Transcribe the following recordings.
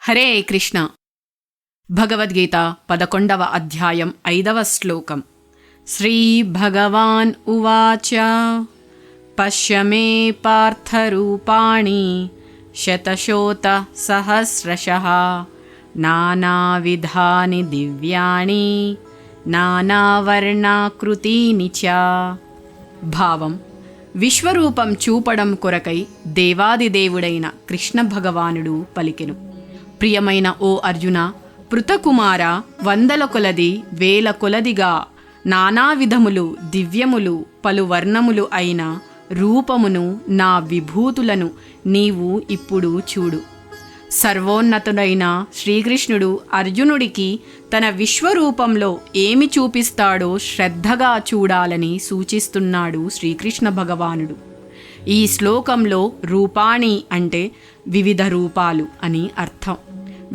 హరే కృష్ణ. భగవద్గీత 11వ అధ్యాయం 5వ శ్లోకం. శ్రీ భగవాన్ ఉవాచ పశ్య మే పార్థరూపాణి శతశోత సహస్రశః నానావిధాని దివ్యాని నానావర్ణాకృతీని చ. భావం: విశ్వరూపం చూపడం కొరకై దేవాదిదేవుడైన కృష్ణ భగవానుడు పలికెను. ప్రియమైన ఓ అర్జున, పృతకుమార, వందల కొలది వేల కొలదిగా నానావిధములు దివ్యములు పలువర్ణములు అయిన రూపమును నా విభూతులను నీవు ఇప్పుడు చూడు. సర్వోన్నతుడైన శ్రీకృష్ణుడు అర్జునుడికి తన విశ్వరూపంలో ఏమి చూపిస్తాడో శ్రద్ధగా చూడాలని సూచిస్తున్నాడు శ్రీకృష్ణ భగవానుడు. ఈ శ్లోకంలో రూపాణి అంటే వివిధ రూపాలు అని అర్థం.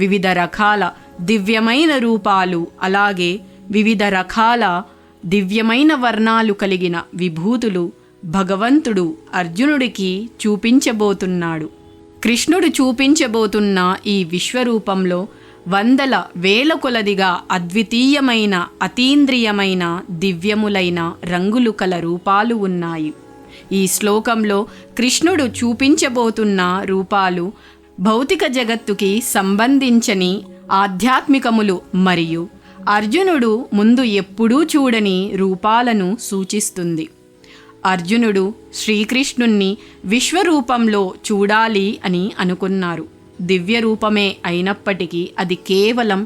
వివిధ రకాల దివ్యమైన రూపాలు, అలాగే వివిధ రకాల దివ్యమైన వర్ణాలు కలిగిన విభూతులు భగవంతుడు అర్జునుడికి చూపించబోతున్నాడు. కృష్ణుడు చూపించబోతున్న ఈ విశ్వరూపంలో వందల వేల కొలదిగా అద్వితీయమైన అతీంద్రియమైన దివ్యములైన రంగులు కల రూపాలు ఉన్నాయి. ఈ శ్లోకంలో కృష్ణుడు చూపించబోతున్న రూపాలు భౌతిక జగత్తుకి సంబంధించని ఆధ్యాత్మికములు మరియు అర్జునుడు ముందు ఎప్పుడూ చూడని రూపాలను సూచిస్తుంది. అర్జునుడు శ్రీకృష్ణుణ్ణి విశ్వరూపంలో చూడాలి అని అనుకున్నారు. దివ్య రూపమే అయినప్పటికీ అది కేవలం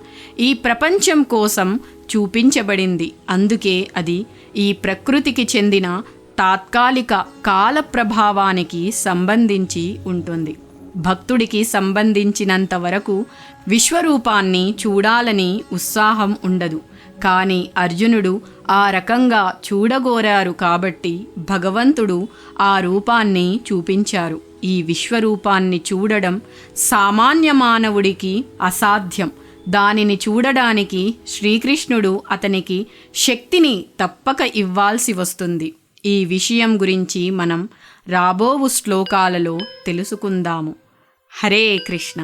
ఈ ప్రపంచం కోసం చూపించబడింది. అందుకే అది ఈ ప్రకృతికి చెందిన తాత్కాలిక కాల ప్రభావానికి సంబంధించి ఉంటుంది. భక్తుడికి సంబంధించినంత వరకు విశ్వరూపాన్ని చూడాలని ఉత్సాహం ఉండదు. కానీ అర్జునుడు ఆ రకంగా చూడగోరారు కాబట్టి భగవంతుడు ఆ రూపాన్ని చూపించారు. ఈ విశ్వరూపాన్ని చూడడం సామాన్య మానవుడికి అసాధ్యం. దానిని చూడడానికి శ్రీకృష్ణుడు అతనికి శక్తిని తప్పక ఇవ్వాల్సి వస్తుంది. ఈ విషయం గురించి మనం రాబోవు శ్లోకాలలో తెలుసుకుందాము. హరే కృష్ణ.